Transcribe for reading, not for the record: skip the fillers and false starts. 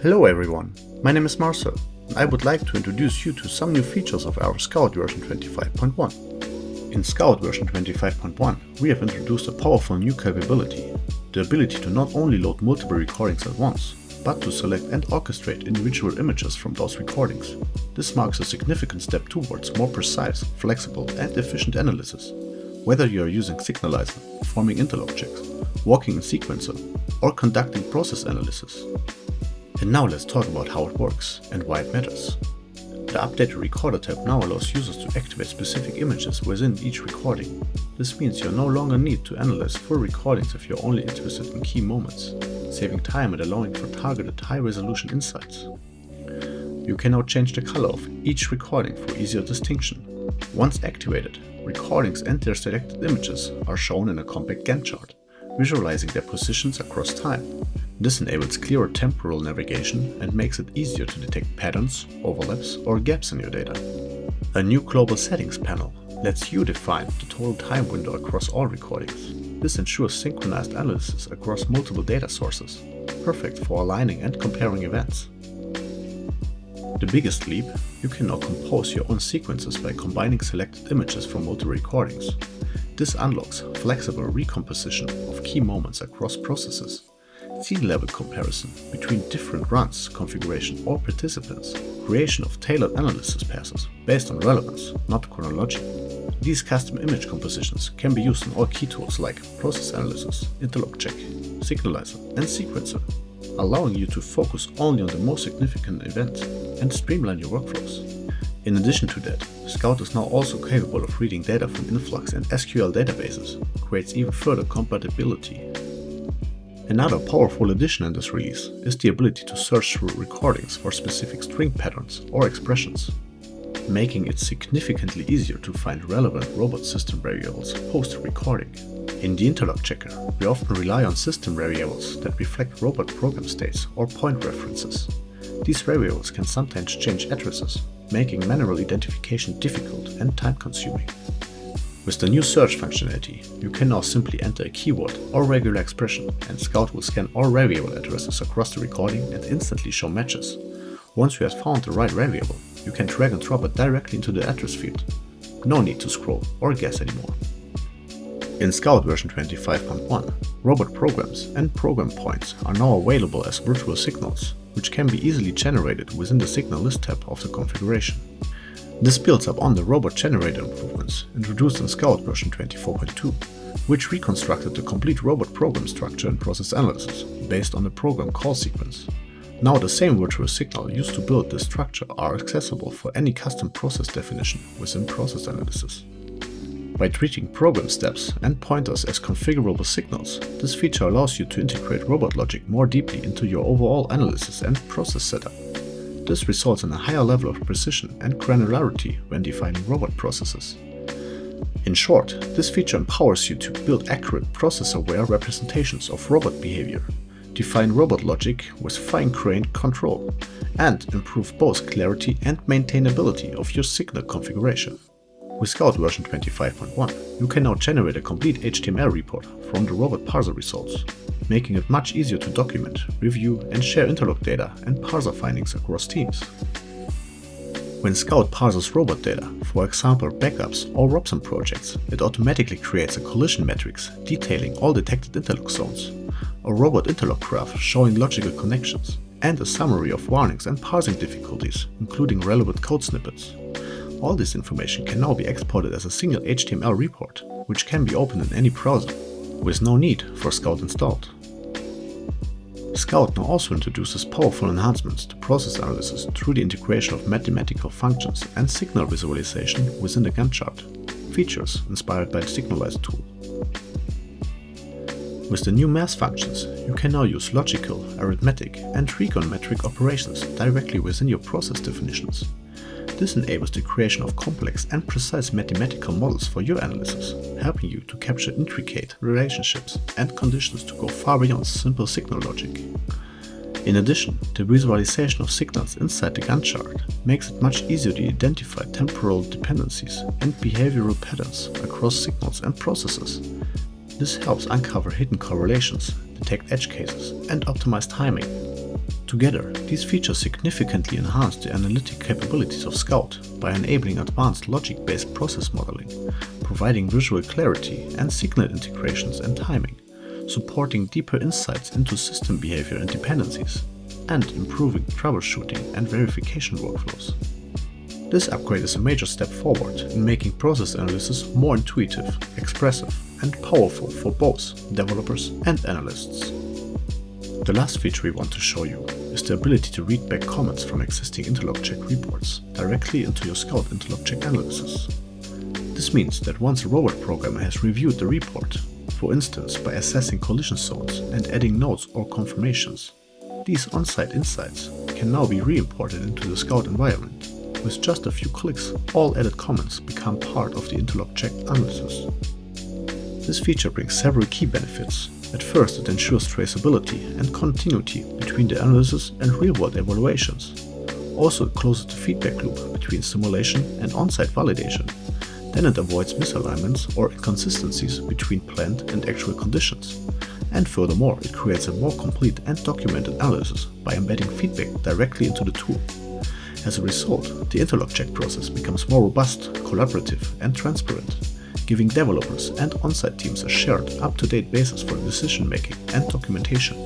Hello everyone, my name is Marcel, and I would like to introduce you to some new features of our Scout version 25.1. In Scout version 25.1, we have introduced a powerful new capability, the ability to not only load multiple recordings at once, but to select and orchestrate individual images from those recordings. This marks a significant step towards more precise, flexible and efficient analysis. Whether you are using Signalizer, performing interlock checks, working in sequencer, or conducting process analysis. And now let's talk about how it works and why it matters. The updated recorder tab now allows users to activate specific images within each recording. This means you no longer need to analyze full recordings if you're only interested in key moments, saving time and allowing for targeted high-resolution insights. You can now change the color of each recording for easier distinction. Once activated, recordings and their selected images are shown in a compact Gantt chart, visualizing their positions across time. This enables clearer temporal navigation and makes it easier to detect patterns, overlaps, or gaps in your data. A new global settings panel lets you define the total time window across all recordings. This ensures synchronized analysis across multiple data sources, perfect for aligning and comparing events. The biggest leap, you can now compose your own sequences by combining selected images from multiple recordings. This unlocks flexible recomposition of key moments across processes, scene-level comparison between different runs, configuration or participants, creation of tailored analysis passes based on relevance, not chronology. These custom image compositions can be used in all key tools like Process Analysis, Interlock Check, Signalizer and Sequencer, allowing you to focus only on the most significant events and streamline your workflows. In addition to that, Scout is now also capable of reading data from Influx and SQL databases, creates even further compatibility. Another powerful addition in this release is the ability to search through recordings for specific string patterns or expressions, making it significantly easier to find relevant robot system variables post-recording. In the Interlock Checker, we often rely on system variables that reflect robot program states or point references. These variables can sometimes change addresses, making manual identification difficult and time-consuming. With the new search functionality, you can now simply enter a keyword or regular expression, and Scout will scan all variable addresses across the recording and instantly show matches. Once you have found the right variable, you can drag and drop it directly into the address field. No need to scroll or guess anymore. In Scout version 25.1, robot programs and program points are now available as virtual signals, which can be easily generated within the Signal List tab of the configuration. This builds up on the robot generator improvements introduced in Scout version 24.2, which reconstructed the complete robot program structure and process analysis based on the program call sequence. Now the same virtual signal used to build this structure are accessible for any custom process definition within process analysis. By treating program steps and pointers as configurable signals, this feature allows you to integrate robot logic more deeply into your overall analysis and process setup. This results in a higher level of precision and granularity when defining robot processes. In short, this feature empowers you to build accurate process-aware representations of robot behavior, define robot logic with fine-grained control, and improve both clarity and maintainability of your signal configuration. With Scout version 25.1, you can now generate a complete HTML report from the robot parser results, making it much easier to document, review and share interlock data and parser findings across teams. When Scout parses robot data, for example backups or Robson projects, it automatically creates a collision matrix detailing all detected interlock zones, a robot interlock graph showing logical connections, and a summary of warnings and parsing difficulties, including relevant code snippets. All this information can now be exported as a single HTML report, which can be opened in any browser, with no need for Scout installed. Scout now also introduces powerful enhancements to process analysis through the integration of mathematical functions and signal visualization within the Gantt chart, features inspired by the Signalizer tool. With the new math functions, you can now use logical, arithmetic and trigonometric operations directly within your process definitions. This enables the creation of complex and precise mathematical models for your analysis, helping you to capture intricate relationships and conditions to go far beyond simple signal logic. In addition, the visualization of signals inside the Gantt chart makes it much easier to identify temporal dependencies and behavioral patterns across signals and processes. This helps uncover hidden correlations, detect edge cases, and optimize timing. Together, these features significantly enhance the analytic capabilities of Scout by enabling advanced logic-based process modeling, providing visual clarity and signal integrations and timing, supporting deeper insights into system behavior and dependencies, and improving troubleshooting and verification workflows. This upgrade is a major step forward in making process analysis more intuitive, expressive, and powerful for both developers and analysts. The last feature we want to show you is the ability to read back comments from existing Interlock Check reports directly into your Scout Interlock Check analysis. This means that once a robot programmer has reviewed the report, for instance by assessing collision zones and adding notes or confirmations, these on-site insights can now be re-imported into the Scout environment. With just a few clicks, all added comments become part of the Interlock Check analysis. This feature brings several key benefits. At first, it ensures traceability and continuity between the analysis and real-world evaluations. Also, it closes the feedback loop between simulation and on-site validation. Then it avoids misalignments or inconsistencies between planned and actual conditions. And furthermore, it creates a more complete and documented analysis by embedding feedback directly into the tool. As a result, the Interlock Check process becomes more robust, collaborative, and transparent, giving developers and on-site teams a shared, up-to-date basis for decision-making and documentation.